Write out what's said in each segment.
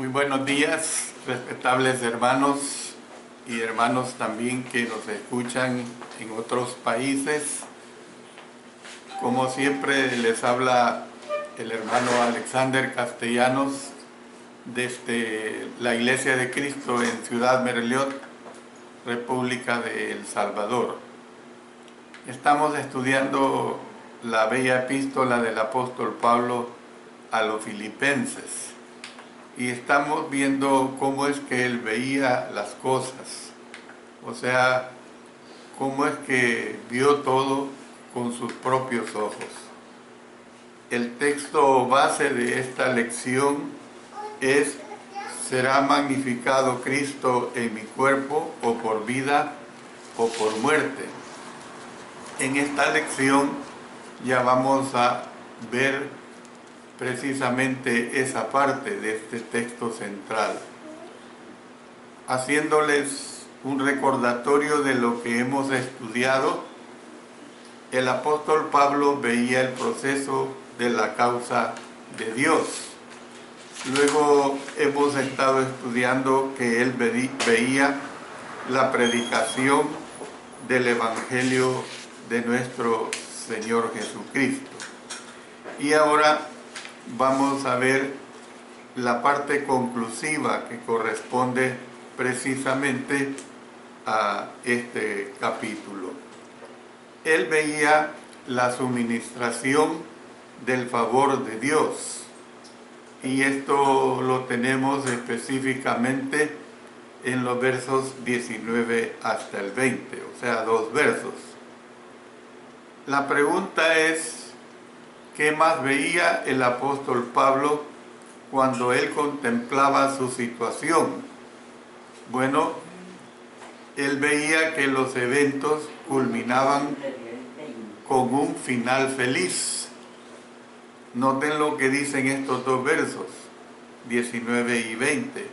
Muy buenos días, respetables hermanos y hermanos también que nos escuchan en otros países. Como siempre les habla el hermano Alexander Castellanos desde la Iglesia de Cristo en Ciudad Merliot, República de El Salvador. Estamos estudiando la bella epístola del apóstol Pablo a los filipenses. Y estamos viendo cómo es que él veía las cosas, o sea, cómo es que vio todo con sus propios ojos. El texto base de esta lección es: ¿será magnificado Cristo en mi cuerpo, o por vida o por muerte? En esta lección ya vamos a ver precisamente esa parte de este texto central, haciéndoles un recordatorio de lo que hemos estudiado. El apóstol Pablo veía el proceso de la causa de Dios. Luego hemos estado estudiando que él veía la predicación del Evangelio de nuestro Señor Jesucristo. Y ahora vamos a ver la parte conclusiva que corresponde precisamente a este capítulo. Él veía la suministración del favor de Dios, y esto lo tenemos específicamente en los versos 19 hasta el 20, o sea, 2 versos. La pregunta es: ¿qué más veía el apóstol Pablo cuando él contemplaba su situación? Bueno, él veía que los eventos culminaban con un final feliz. Noten lo que dicen estos 2 versos, 19 y 20.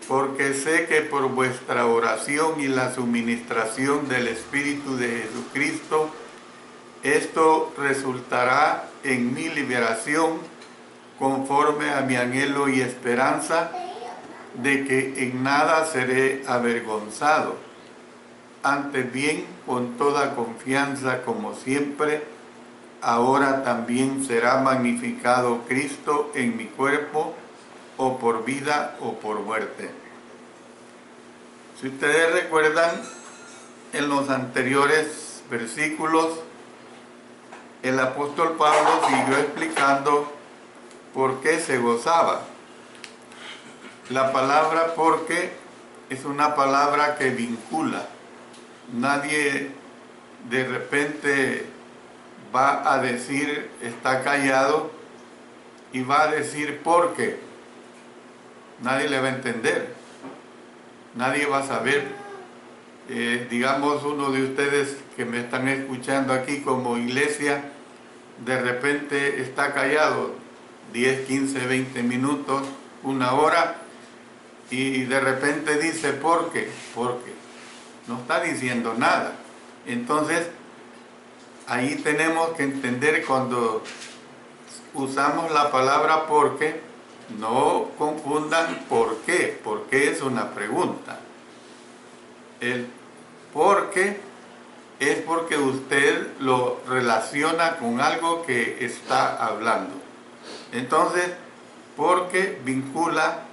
Porque sé que por vuestra oración y la suministración del Espíritu de Jesucristo, esto resultará en mi liberación, conforme a mi anhelo y esperanza de que en nada seré avergonzado. Antes bien, con toda confianza, como siempre, ahora también será magnificado Cristo en mi cuerpo, o por vida o por muerte. Si ustedes recuerdan, en los anteriores versículos, el apóstol Pablo siguió explicando por qué se gozaba. La palabra "porque" es una palabra que vincula. Nadie de repente va a decir, está callado, y va a decir "¿por qué?". Nadie le va a entender. Nadie va a saber. Digamos, uno de ustedes que me están escuchando aquí como iglesia, de repente está callado 10, 15, 20 minutos, 1 hora, y de repente dice "¿por qué?". Porque no está diciendo nada. Entonces, ahí tenemos que entender, cuando usamos la palabra "porque", no confundan "por qué". Porque es una pregunta. El "por qué" es porque usted lo relaciona con algo que está hablando. Entonces, "porque" vincula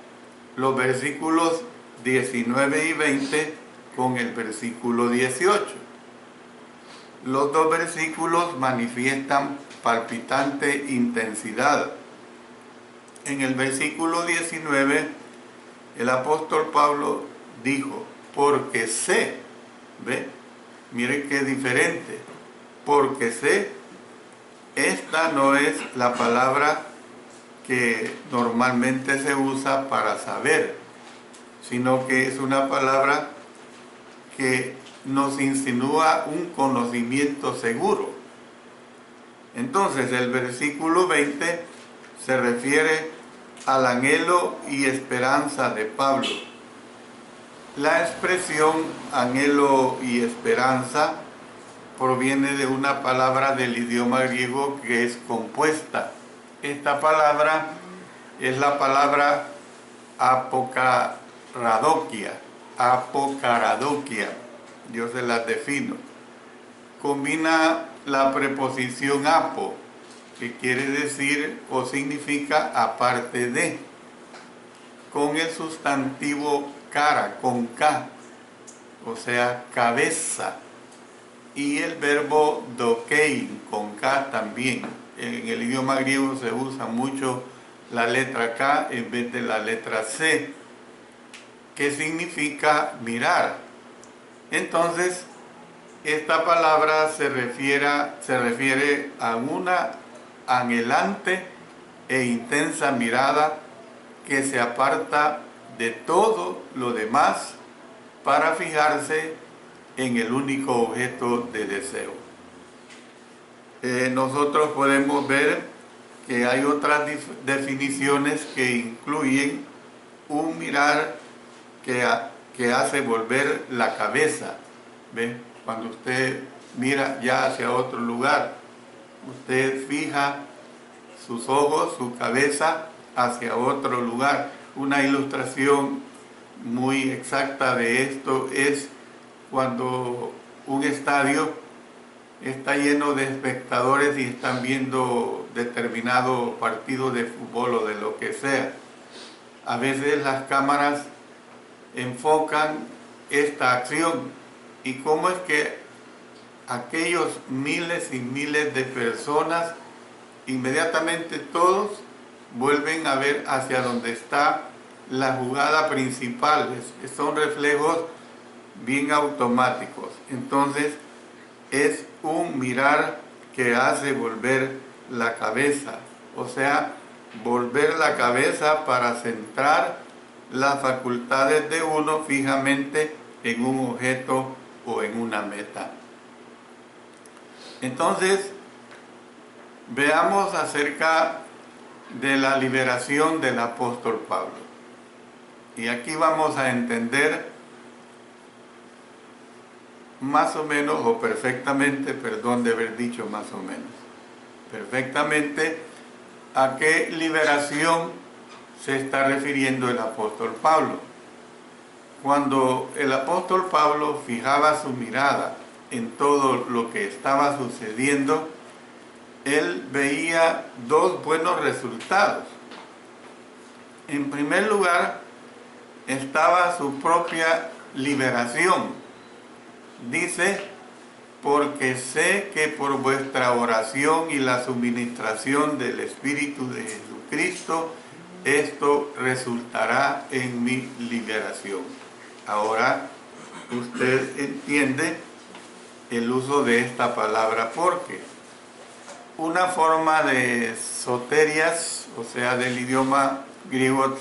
los versículos 19 y 20 con el versículo 18. Los 2 versículos manifiestan palpitante intensidad. En el versículo 19, el apóstol Pablo dijo: "porque sé". ¿Ve? Miren qué diferente. Porque sé, esta no es la palabra que normalmente se usa para saber, sino que es una palabra que nos insinúa un conocimiento seguro. Entonces, el versículo 20 se refiere al anhelo y esperanza de Pablo. La expresión anhelo y esperanza proviene de una palabra del idioma griego que es compuesta. Esta palabra es la palabra apocaradoquia, apocaradoquia, yo se las defino. Combina la preposición apo, que quiere decir o significa aparte de, con el sustantivo cara, con K, o sea, cabeza, y el verbo dokein, con K también. En el idioma griego se usa mucho la letra K en vez de la letra C, que significa mirar. Entonces, esta palabra se refiere a una anhelante e intensa mirada que se aparta de todo lo demás para fijarse en el único objeto de deseo. Nosotros podemos ver que hay otras definiciones que incluyen un mirar que hace volver la cabeza. ¿Ve? Cuando usted mira ya hacia otro lugar, usted fija sus ojos, su cabeza hacia otro lugar. Una ilustración muy exacta de esto es cuando un estadio está lleno de espectadores y están viendo determinado partido de fútbol o de lo que sea. A veces las cámaras enfocan esta acción y cómo es que aquellos miles y miles de personas, inmediatamente todos vuelven a ver hacia donde está la jugada principal. Son reflejos bien automáticos. Entonces es un mirar que hace volver la cabeza, o sea, volver la cabeza para centrar las facultades de uno fijamente en un objeto o en una meta. Entonces, veamos acerca de la liberación del apóstol Pablo. Y aquí vamos a entender más o menos, o perfectamente, perdón de haber dicho más o menos, perfectamente a qué liberación se está refiriendo el apóstol Pablo. Cuando el apóstol Pablo fijaba su mirada en todo lo que estaba sucediendo, él veía dos buenos resultados. En primer lugar, estaba su propia liberación. Dice, porque sé que por vuestra oración y la suministración del Espíritu de Jesucristo, esto resultará en mi liberación. Ahora, usted entiende el uso de esta palabra porque una forma de soterias, o sea, del idioma griego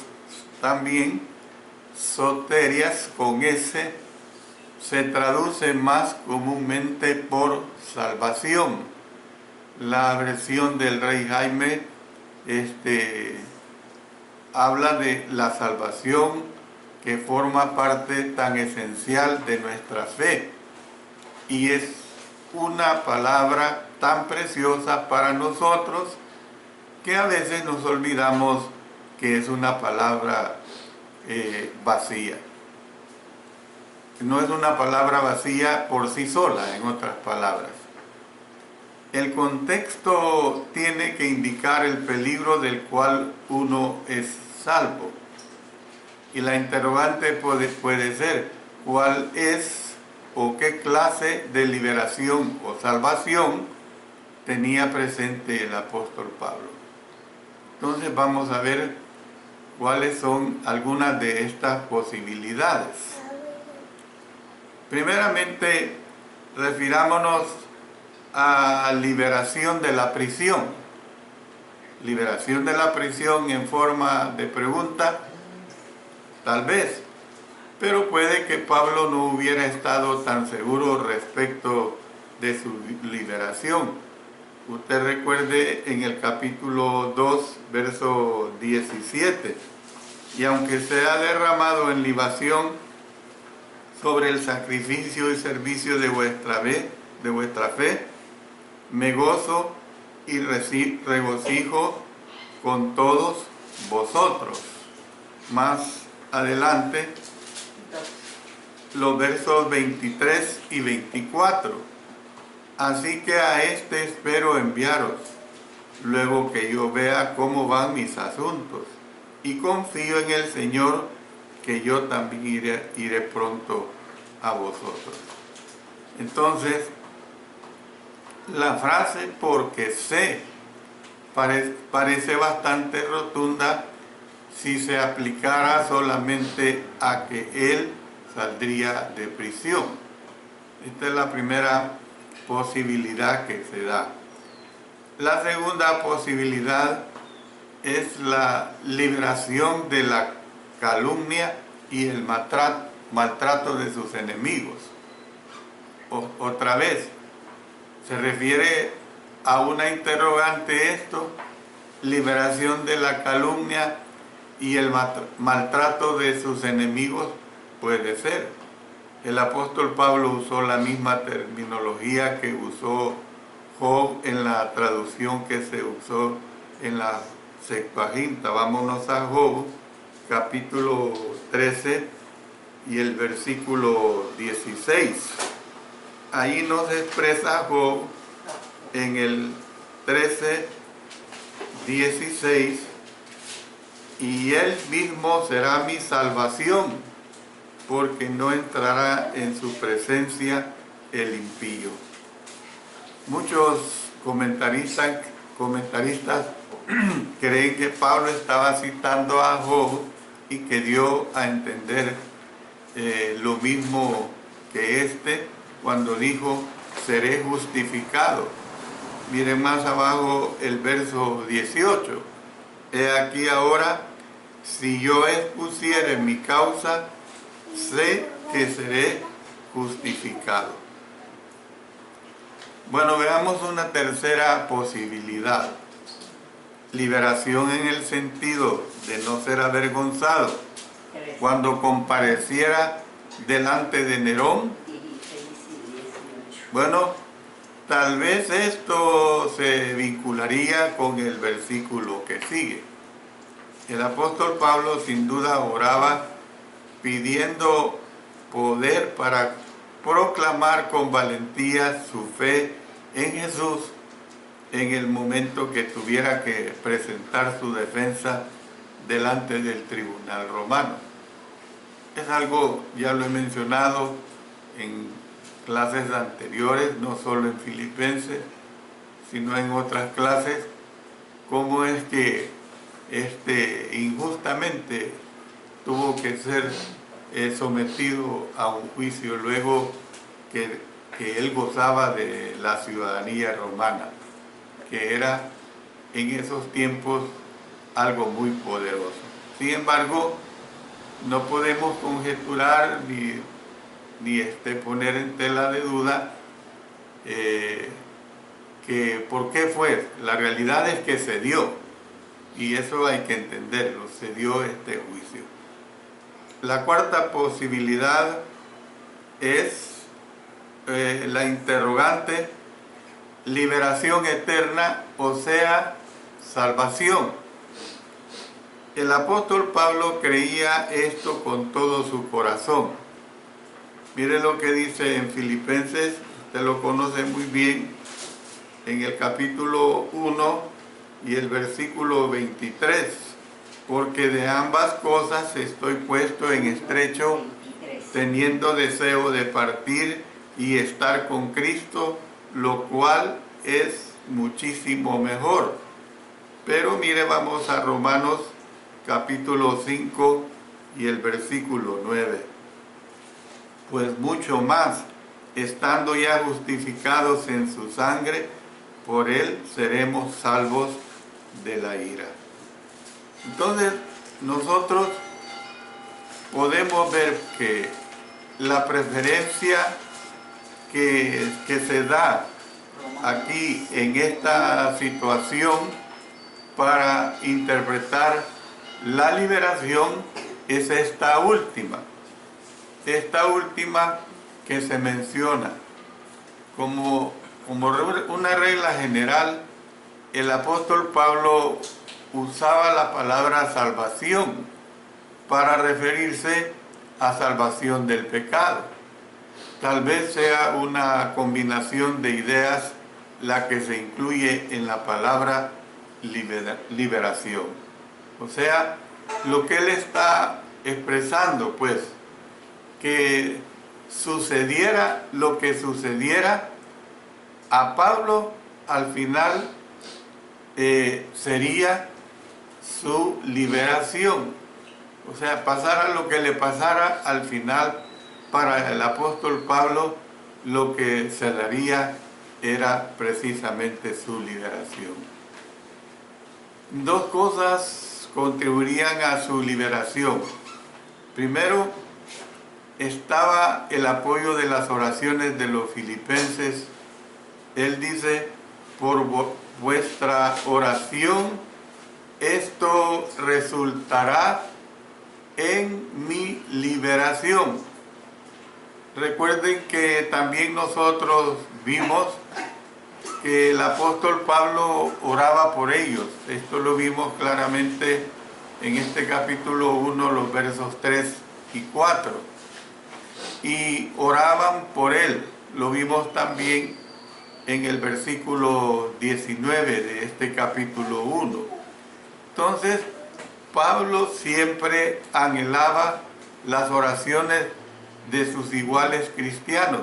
también, soterias con S, se traduce más comúnmente por salvación. La versión del Rey Jaime habla de la salvación que forma parte tan esencial de nuestra fe y es una palabra tan preciosa para nosotros que a veces nos olvidamos que es una palabra vacía. No es una palabra vacía por sí sola, en otras palabras. El contexto tiene que indicar el peligro del cual uno es salvo. Y la interrogante puede ser, ¿cuál es o qué clase de liberación o salvación tenía presente el apóstol Pablo? Entonces vamos a ver cuáles son algunas de estas posibilidades. Primeramente, refirámonos a liberación de la prisión. Liberación de la prisión en forma de pregunta, tal vez, pero puede que Pablo no hubiera estado tan seguro respecto de su liberación. Usted recuerde en el capítulo 2, verso 17, y aunque sea derramado en libación sobre el sacrificio y servicio de vuestra fe, me gozo y regocijo con todos vosotros. más adelante los versos 23 y 24. Así que a este espero enviaros, luego que yo vea cómo van mis asuntos, y confío en el Señor que yo también iré pronto a vosotros. Entonces, la frase porque sé parece bastante rotunda si se aplicara solamente a que él saldría de prisión. Esta es la primera posibilidad que se da. La segunda posibilidad es la liberación de la calumnia y el maltrato de sus enemigos. Otra vez, se refiere a una interrogante esto, liberación de la calumnia y el maltrato de sus enemigos puede ser. El apóstol Pablo usó la misma terminología que usó Job en la traducción que se usó en la Septuaginta. Vámonos a Job, capítulo 13 y el versículo 16. Ahí nos expresa Job en el 13, 16, y él mismo será mi salvación, porque no entrará en su presencia el impío. Muchos comentaristas creen que Pablo estaba citando a Job y que dio a entender lo mismo que cuando dijo seré justificado. Miren más abajo el verso 18. He aquí ahora, si yo expusiere mi causa, sé que seré justificado. Bueno, veamos una tercera posibilidad. Liberación en el sentido de no ser avergonzado cuando compareciera delante de Nerón. Bueno, tal vez esto se vincularía con el versículo que sigue. El apóstol Pablo sin duda oraba pidiendo poder para proclamar con valentía su fe en Jesús en el momento que tuviera que presentar su defensa delante del tribunal romano. Es algo, ya lo he mencionado en clases anteriores, no solo en Filipenses, sino en otras clases, cómo es que injustamente tuvo que ser sometido a un juicio luego que él gozaba de la ciudadanía romana, que era en esos tiempos algo muy poderoso. Sin embargo, no podemos conjeturar ni poner en tela de duda que por qué fue. La realidad es que se dio, y eso hay que entenderlo, se dio este juicio. La cuarta posibilidad es la interrogante liberación eterna, o sea, salvación. El apóstol Pablo creía esto con todo su corazón. Mire lo que dice en Filipenses, usted lo conoce muy bien, en el capítulo 1 y el versículo 23. Porque de ambas cosas estoy puesto en estrecho, teniendo deseo de partir y estar con Cristo, lo cual es muchísimo mejor. Pero mire, vamos a Romanos capítulo 5 y el versículo 9. Pues mucho más, estando ya justificados en su sangre, por él seremos salvos de la ira. Entonces, nosotros podemos ver que la preferencia que se da aquí en esta situación para interpretar la liberación es esta última que se menciona. Como una regla general, el apóstol Pablo usaba la palabra salvación para referirse a salvación del pecado. Tal vez sea una combinación de ideas la que se incluye en la palabra liberación. O sea, lo que él está expresando, pues, que sucediera lo que sucediera, a Pablo al final sería su liberación. O sea, pasara lo que le pasara, al final para el apóstol Pablo lo que se daría era precisamente su liberación. Dos cosas contribuirían a su liberación. Primero, estaba el apoyo de las oraciones de los filipenses. Él dice, por vuestra oración, esto resultará en mi liberación. Recuerden que también nosotros vimos que el apóstol Pablo oraba por ellos. Esto lo vimos claramente en este capítulo 1, los versos 3 y 4. Y oraban por él. Lo vimos también en el versículo 19 de este capítulo 1. Entonces, Pablo siempre anhelaba las oraciones de sus iguales cristianos.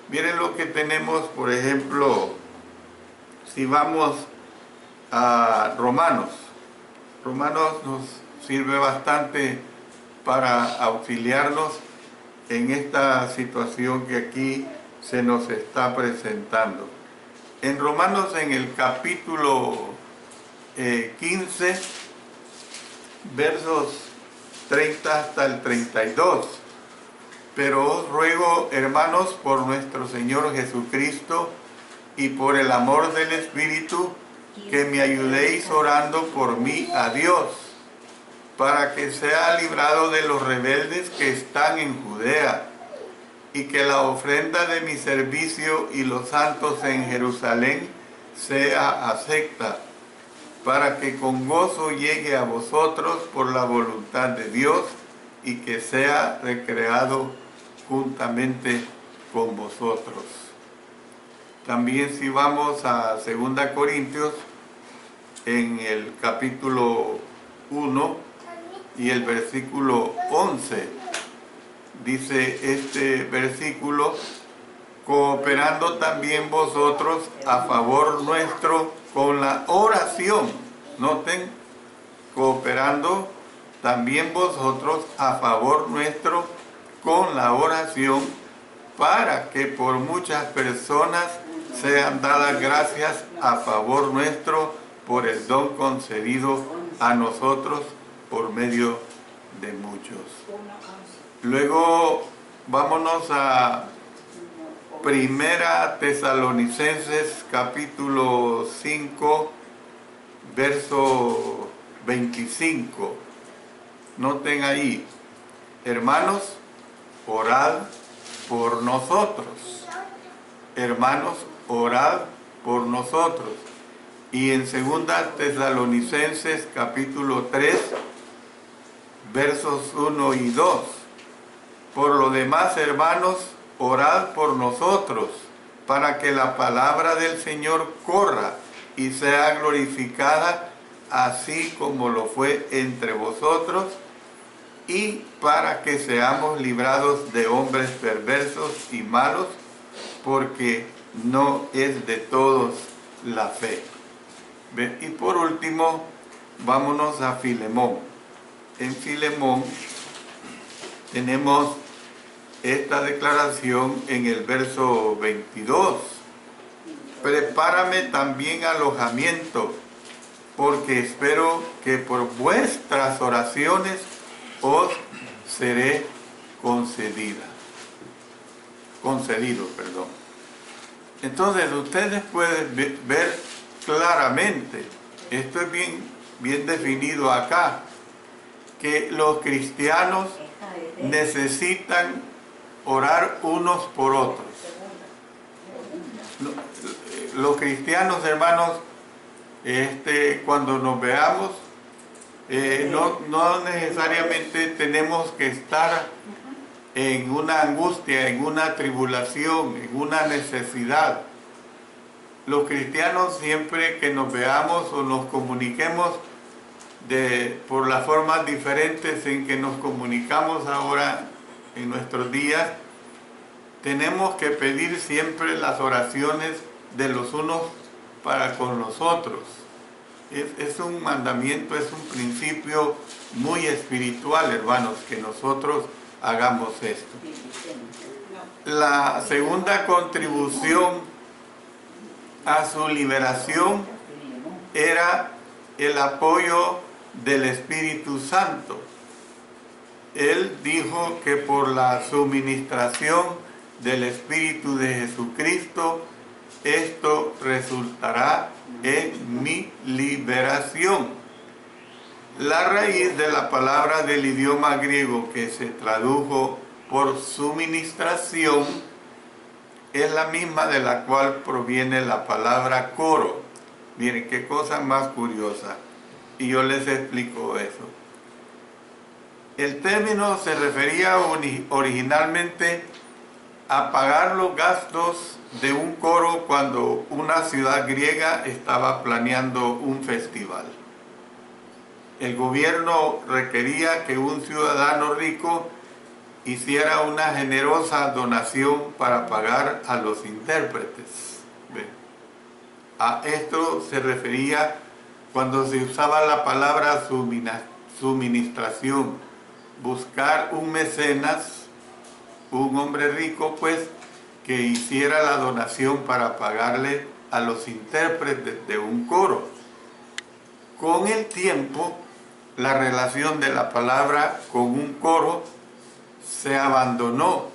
Miren lo que tenemos, por ejemplo, si vamos a Romanos. Romanos nos sirve bastante para auxiliarnos en esta situación que aquí se nos está presentando. En Romanos, en el capítulo 15, versos 30 hasta el 32. Pero os ruego, hermanos, por nuestro Señor Jesucristo y por el amor del Espíritu, que me ayudéis orando por mí a Dios, para que sea librado de los rebeldes que están en Judea, y que la ofrenda de mi servicio y los santos en Jerusalén sea acepta, para que con gozo llegue a vosotros por la voluntad de Dios y que sea recreado juntamente con vosotros. También si vamos a 2 Corintios, en el capítulo 1 y el versículo 11, dice este versículo, cooperando también vosotros a favor nuestro con la oración. Noten, cooperando también vosotros a favor nuestro con la oración, para que por muchas personas sean dadas gracias a favor nuestro por el don concedido a nosotros por medio de muchos. Luego vámonos a Primera Tesalonicenses capítulo 5, verso 25. Noten ahí, hermanos, orad por nosotros. Hermanos, orad por nosotros. Y en Segunda Tesalonicenses capítulo 3, versos 1 y 2. Por lo demás, hermanos, orad por nosotros, para que la palabra del Señor corra y sea glorificada, así como lo fue entre vosotros, y para que seamos librados de hombres perversos y malos, porque no es de todos la fe. Y por último, vámonos a Filemón. En Filemón tenemos esta declaración en el verso 22. Prepárame también alojamiento, porque espero que por vuestras oraciones os seré concedido. Entonces ustedes pueden ver claramente, esto es bien definido acá, que los cristianos necesitan orar unos por otros. Los cristianos, hermanos, cuando nos veamos, No necesariamente tenemos que estar en una angustia, en una tribulación, en una necesidad. Los cristianos, siempre que nos veamos o nos comuniquemos por las formas diferentes en que nos comunicamos ahora en nuestros días, tenemos que pedir siempre las oraciones de los unos para con los otros. Es un mandamiento, es un principio muy espiritual, hermanos, que nosotros hagamos esto. La segunda contribución a su liberación era el apoyo del Espíritu Santo. Él dijo que por la suministración del Espíritu de Jesucristo, esto resultará en mi liberación. La raíz de la palabra del idioma griego que se tradujo por suministración es la misma de la cual proviene la palabra coro. Miren qué cosa más curiosa. Y yo les explico eso. El término se refería originalmente a pagar los gastos de un coro cuando una ciudad griega estaba planeando un festival. El gobierno requería que un ciudadano rico hiciera una generosa donación para pagar a los intérpretes. A esto se refería cuando se usaba la palabra suministración, buscar un mecenas, un hombre rico, pues, que hiciera la donación para pagarle a los intérpretes de un coro. Con el tiempo, la relación de la palabra con un coro se abandonó,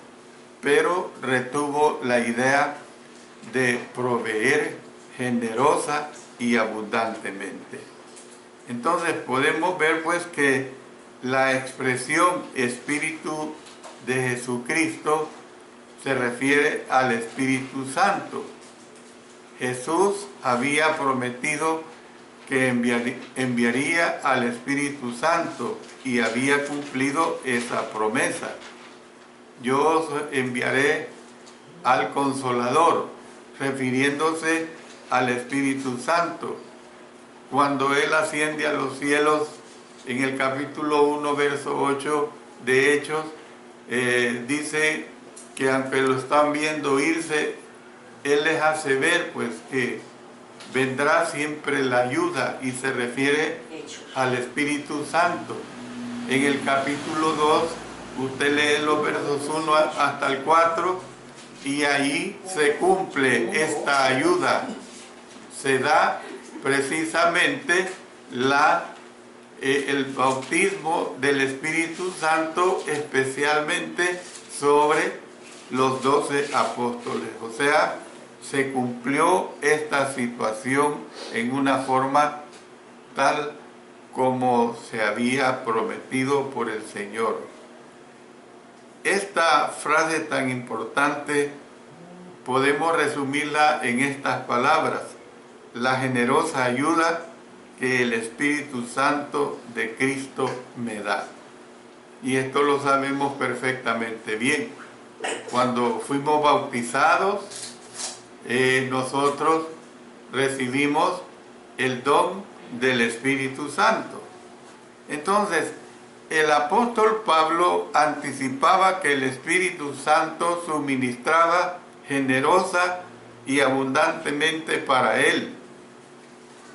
pero retuvo la idea de proveer generosa y abundantemente. Entonces podemos ver pues que la expresión Espíritu de Jesucristo se refiere al Espíritu Santo. Jesús había prometido que enviaría al Espíritu Santo y había cumplido esa promesa. Yo os enviaré al Consolador, refiriéndose al Espíritu Santo. Cuando Él asciende a los cielos, en el capítulo 1, verso 8 de Hechos, dice que aunque lo están viendo irse, Él les hace ver pues que vendrá siempre la ayuda, y se refiere al Espíritu Santo. En el capítulo 2, usted lee los versos 1 hasta el 4, y ahí se cumple esta ayuda. Se da precisamente el bautismo del Espíritu Santo, especialmente sobre los 12 apóstoles. O sea, se cumplió esta situación en una forma tal como se había prometido por el Señor. Esta frase tan importante podemos resumirla en estas palabras: la generosa ayuda que el Espíritu Santo de Cristo me da. Y esto lo sabemos perfectamente bien. Cuando fuimos bautizados, nosotros recibimos el don del Espíritu Santo. Entonces, el apóstol Pablo anticipaba que el Espíritu Santo suministraba generosa y abundantemente para él.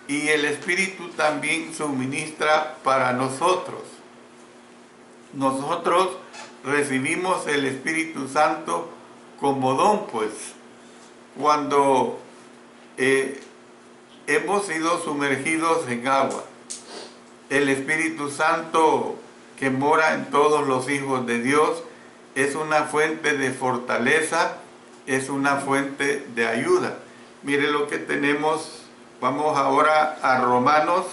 Y el Espíritu también suministra para nosotros. Nosotros recibimos el Espíritu Santo como don, pues, cuando hemos sido sumergidos en agua. El Espíritu Santo que mora en todos los hijos de Dios es una fuente de fortaleza, es una fuente de ayuda. Mire lo que tenemos. Vamos ahora a Romanos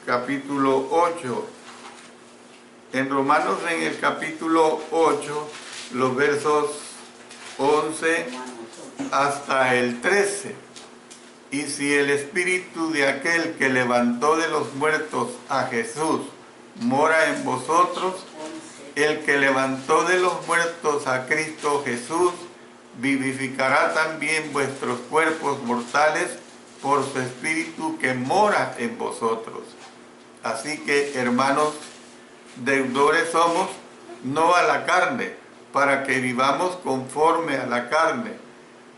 capítulo 8. En Romanos, en el capítulo 8, los versos 11 hasta el 13. Y si el Espíritu de aquel que levantó de los muertos a Jesús mora en vosotros, el que levantó de los muertos a Cristo Jesús, vivificará también vuestros cuerpos mortales por su Espíritu que mora en vosotros. Así que, hermanos, deudores somos, no a la carne, para que vivamos conforme a la carne.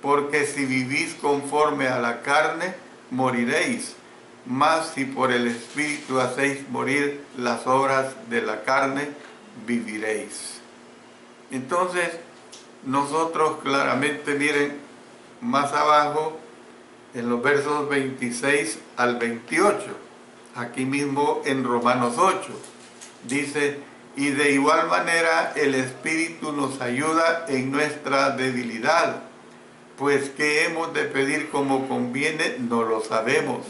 Porque si vivís conforme a la carne, moriréis. Mas si por el Espíritu hacéis morir las obras de la carne, viviréis. Entonces, nosotros claramente, miren, más abajo, en los versos 26 al 28, aquí mismo en Romanos 8, dice: y de igual manera el Espíritu nos ayuda en nuestra debilidad, pues qué hemos de pedir como conviene, no lo sabemos.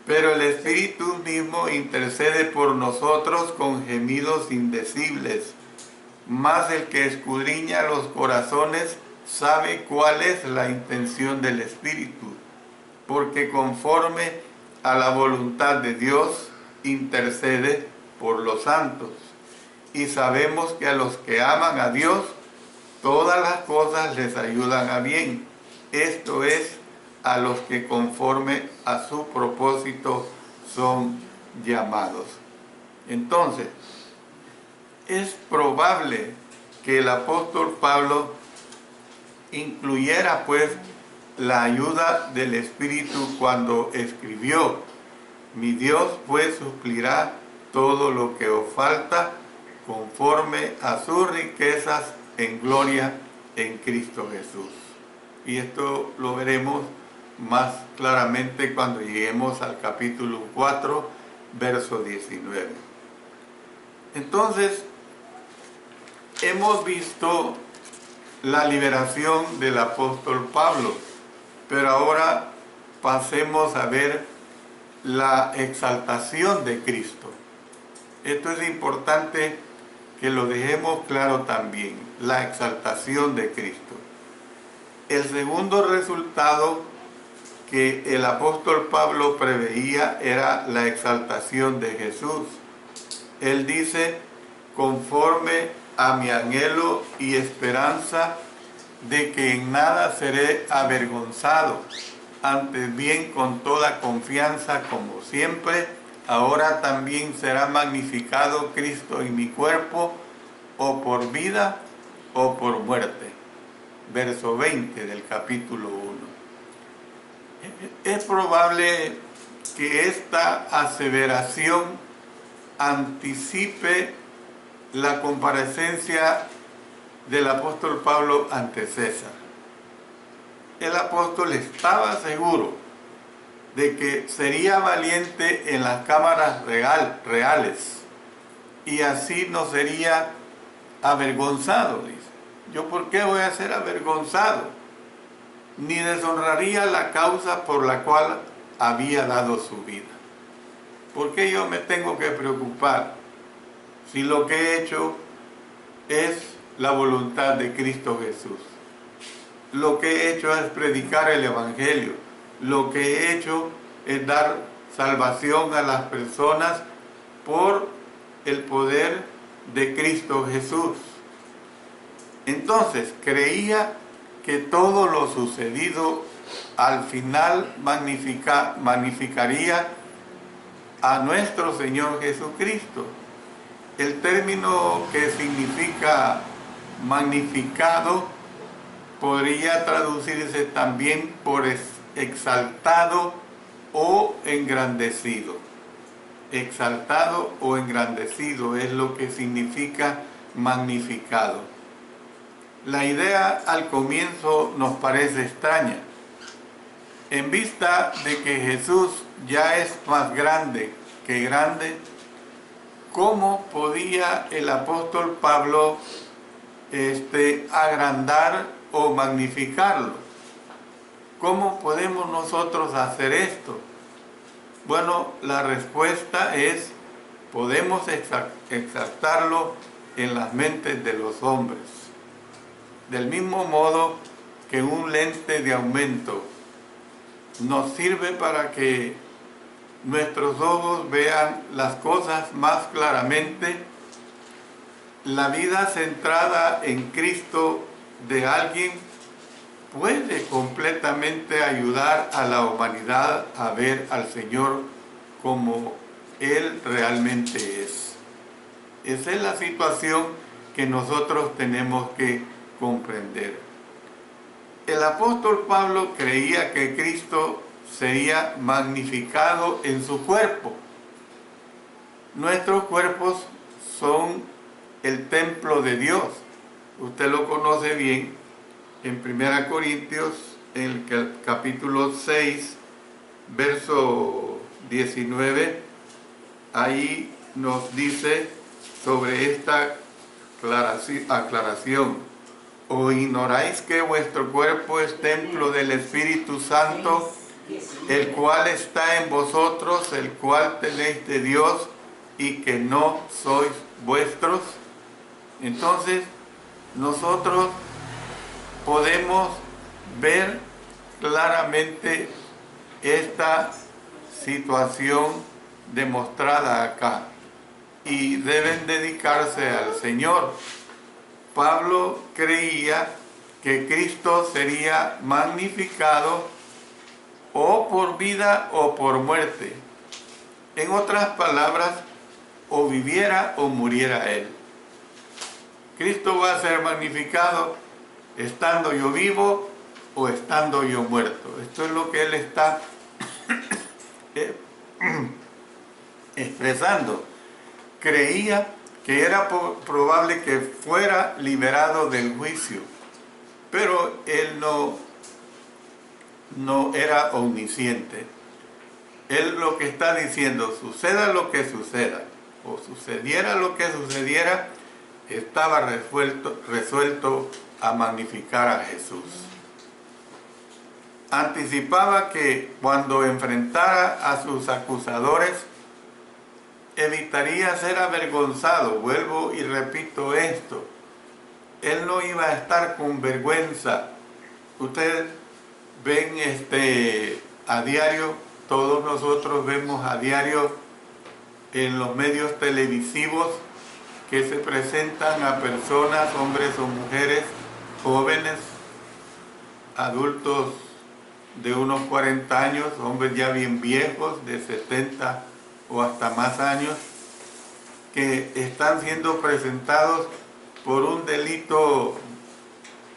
Pero el Espíritu mismo intercede por nosotros con gemidos indecibles. Mas el que escudriña los corazones sabe cuál es la intención del Espíritu, porque conforme a la voluntad de Dios intercede por los santos. Y sabemos que a los que aman a Dios, todas las cosas les ayudan a bien. Esto es, a los que conforme a su propósito son llamados. Entonces, es probable que el apóstol Pablo incluyera pues la ayuda del Espíritu cuando escribió: mi Dios pues suplirá todo lo que os falta conforme a sus riquezas en gloria en Cristo Jesús. Y esto lo veremos más claramente cuando lleguemos al capítulo 4, verso 19. Entonces, hemos visto la liberación del apóstol Pablo, pero ahora pasemos a ver la exaltación de Cristo. Esto es importante que lo dejemos claro también, la exaltación de Cristo. El segundo resultado que el apóstol Pablo preveía era la exaltación de Jesús. Él dice: conforme a mi anhelo y esperanza de que en nada seré avergonzado, antes bien con toda confianza como siempre, ahora también será magnificado Cristo en mi cuerpo, o por vida o por muerte. Verso 20 del capítulo 1. Es probable que esta aseveración anticipe la comparecencia del apóstol Pablo ante César. El apóstol estaba seguro de que sería valiente en las cámaras reales y así no sería avergonzado, dice. ¿Yo por qué voy a ser avergonzado? Ni deshonraría la causa por la cual había dado su vida. ¿Por qué yo me tengo que preocupar si lo que he hecho es la voluntad de Cristo Jesús? Lo que he hecho es predicar el Evangelio. Lo que he hecho es dar salvación a las personas por el poder de Cristo Jesús. Entonces, creía que todo lo sucedido al final magnificaría a nuestro Señor Jesucristo. El término que significa magnificado podría traducirse también por exaltado o engrandecido. Exaltado o engrandecido es lo que significa magnificado. La idea al comienzo nos parece extraña. En vista de que Jesús ya es más grande que grande, ¿cómo podía el apóstol Pablo agrandar o magnificarlo? ¿Cómo podemos nosotros hacer esto? Bueno, la respuesta es: podemos exaltarlo en las mentes de los hombres. Del mismo modo que un lente de aumento nos sirve para que nuestros ojos vean las cosas más claramente, la vida centrada en Cristo de alguien puede completamente ayudar a la humanidad a ver al Señor como Él realmente es. Esa es la situación que nosotros tenemos que comprender. El apóstol Pablo creía que Cristo sería magnificado en su cuerpo. Nuestros cuerpos son el templo de Dios. Usted lo conoce bien en 1 Corintios, en el capítulo 6, verso 19. Ahí nos dice sobre esta aclaración: ¿o ignoráis que vuestro cuerpo es templo del Espíritu Santo, el cual está en vosotros, el cual tenéis de Dios, y que no sois vuestros? Entonces, nosotros podemos ver claramente esta situación demostrada acá, y deben dedicarse al Señor. Pablo creía que Cristo sería magnificado o por vida o por muerte. En otras palabras, o viviera o muriera Él. Cristo va a ser magnificado estando yo vivo o estando yo muerto. Esto es lo que Él está expresando. Creía que era probable que fuera liberado del juicio, pero Él no era omnisciente. Él lo que está diciendo, suceda lo que suceda, o sucediera lo que sucediera, estaba resuelto a magnificar a Jesús. Anticipaba que cuando enfrentara a sus acusadores, evitaría ser avergonzado. Vuelvo y repito esto: Él no iba a estar con vergüenza. Ustedes ven a diario, todos nosotros vemos a diario en los medios televisivos que se presentan a personas, hombres o mujeres, jóvenes, adultos de unos 40 años, hombres ya bien viejos, de 70 o hasta más años, que están siendo presentados por un delito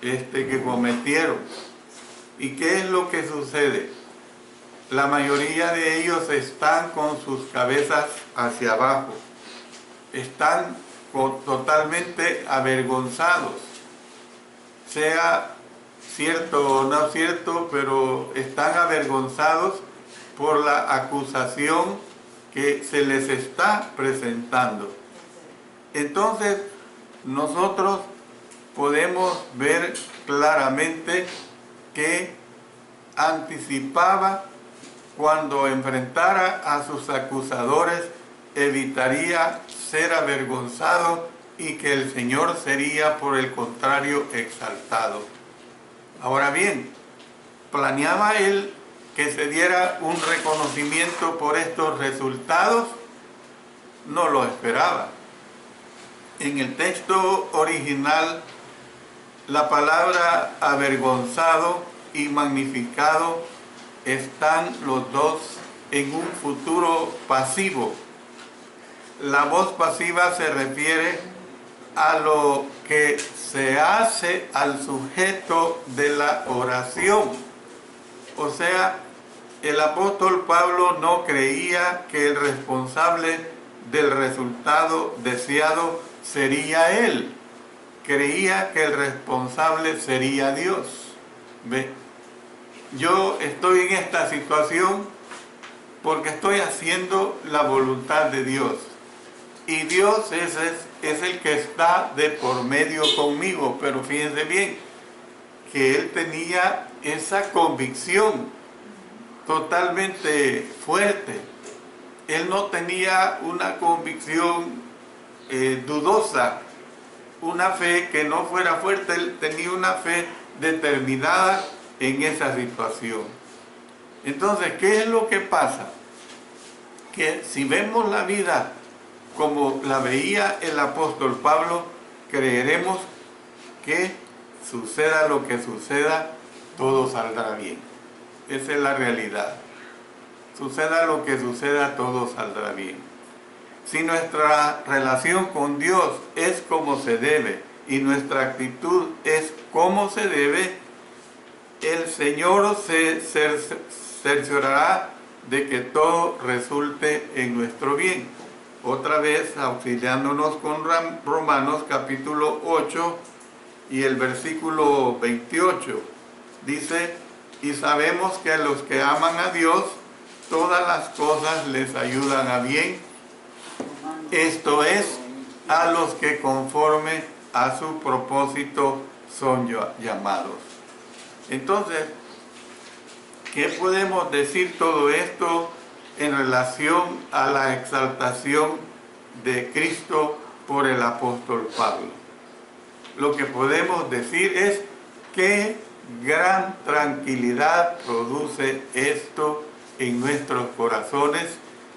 que cometieron. ¿Y qué es lo que sucede? La mayoría de ellos están con sus cabezas hacia abajo, están totalmente avergonzados, sea cierto o no cierto, pero están avergonzados por la acusación que se les está presentando. Entonces, nosotros podemos ver claramente que anticipaba cuando enfrentara a sus acusadores, evitaría ser avergonzado y que el Señor sería, por el contrario, exaltado. Ahora bien, ¿planeaba él que se diera un reconocimiento por estos resultados? No lo esperaba. En el texto original, la palabra avergonzado y magnificado están los dos en un futuro pasivo. La voz pasiva se refiere a lo que se hace al sujeto de la oración. O sea, el apóstol Pablo no creía que el responsable del resultado deseado sería él. Creía que el responsable sería Dios. ¿Ve? Yo estoy en esta situación porque estoy haciendo la voluntad de Dios. Y Dios es el que está de por medio conmigo. Pero fíjense bien, que él tenía esa convicción totalmente fuerte. Él no tenía una convicción dudosa, una fe que no fuera fuerte. Él tenía una fe determinada en esa situación. Entonces, ¿qué es lo que pasa? que si vemos la vida como la veía el apóstol Pablo, creeremos que suceda lo que suceda, todo saldrá bien. Esa es la realidad. Suceda lo que suceda, todo saldrá bien. Si nuestra relación con Dios es como se debe y nuestra actitud es como se debe, el Señor se cerciorará de que todo resulte en nuestro bien. Otra vez, auxiliándonos con Romanos capítulo 8 y el versículo 28, dice: y sabemos que a los que aman a Dios, todas las cosas les ayudan a bien, esto es, a los que conforme a su propósito son llamados. Entonces, ¿qué podemos decir todo esto en relación a la exaltación de Cristo por el apóstol Pablo? Lo que podemos decir es que gran tranquilidad produce esto en nuestros corazones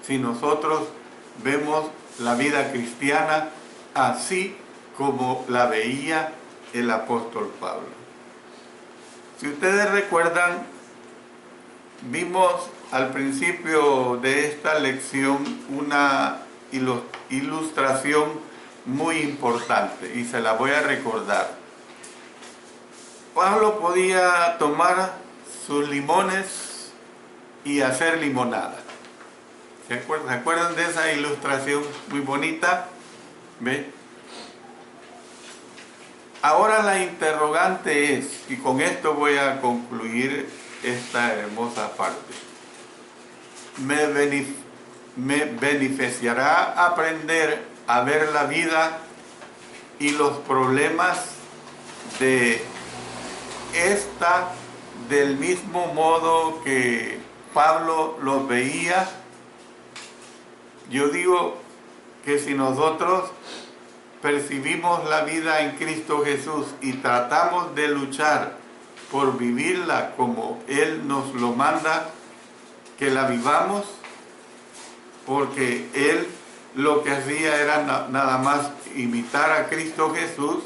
si nosotros vemos la vida cristiana así como la veía el apóstol Pablo. Si ustedes recuerdan, vimos al principio de esta lección una ilustración muy importante y se la voy a recordar. Pablo podía tomar sus limones y hacer limonada. ¿Se acuerdan de esa ilustración muy bonita? ¿Ve? Ahora la interrogante es, y con esto voy a concluir esta hermosa parte: ¿me beneficiará aprender a ver la vida y los problemas de esta del mismo modo que Pablo los veía? Yo digo que si nosotros percibimos la vida en Cristo Jesús y tratamos de luchar por vivirla como Él nos lo manda, que la vivamos, porque Él lo que hacía era nada más imitar a Cristo Jesús,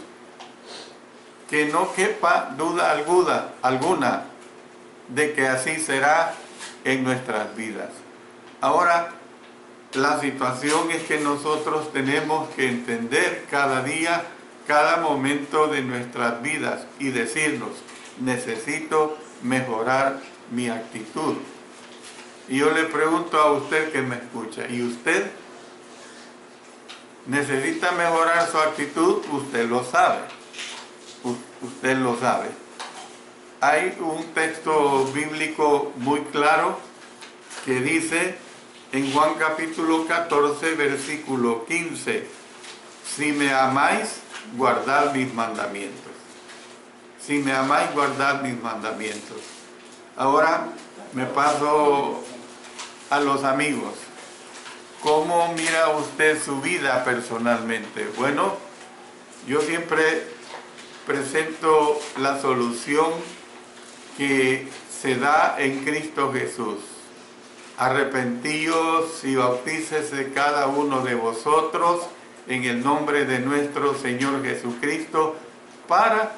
que no quepa duda alguna de que así será en nuestras vidas. Ahora, la situación es que nosotros tenemos que entender cada día, cada momento de nuestras vidas y decirnos: necesito mejorar mi actitud. Y yo le pregunto a usted que me escucha: ¿y usted necesita mejorar su actitud? Usted lo sabe. Usted lo sabe. Hay un texto bíblico muy claro que dice en Juan capítulo 14, versículo 15: si me amáis, guardad mis mandamientos. Si me amáis, guardad mis mandamientos. Ahora me paso a los amigos. ¿Cómo mira usted su vida personalmente? Bueno, yo siempre presento la solución que se da en Cristo Jesús. Arrepentíos y bautícese cada uno de vosotros en el nombre de nuestro Señor Jesucristo para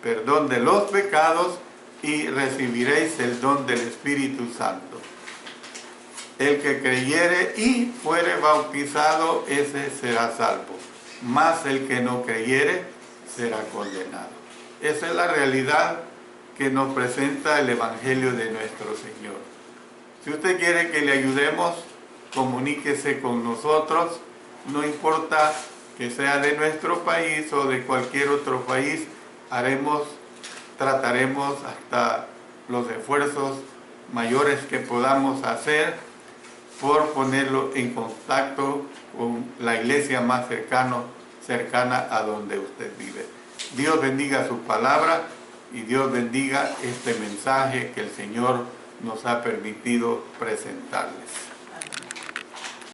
perdón de los pecados y recibiréis el don del Espíritu Santo. El que creyere y fuere bautizado, ese será salvo, mas el que no creyere será condenado. Esa es la realidad que nos presenta el Evangelio de nuestro Señor. Si usted quiere que le ayudemos, comuníquese con nosotros, no importa que sea de nuestro país o de cualquier otro país, trataremos hasta los esfuerzos mayores que podamos hacer por ponerlo en contacto con la iglesia más cercana a donde usted vive. Dios bendiga su palabra y Dios bendiga este mensaje que el Señor nos ha permitido presentarles.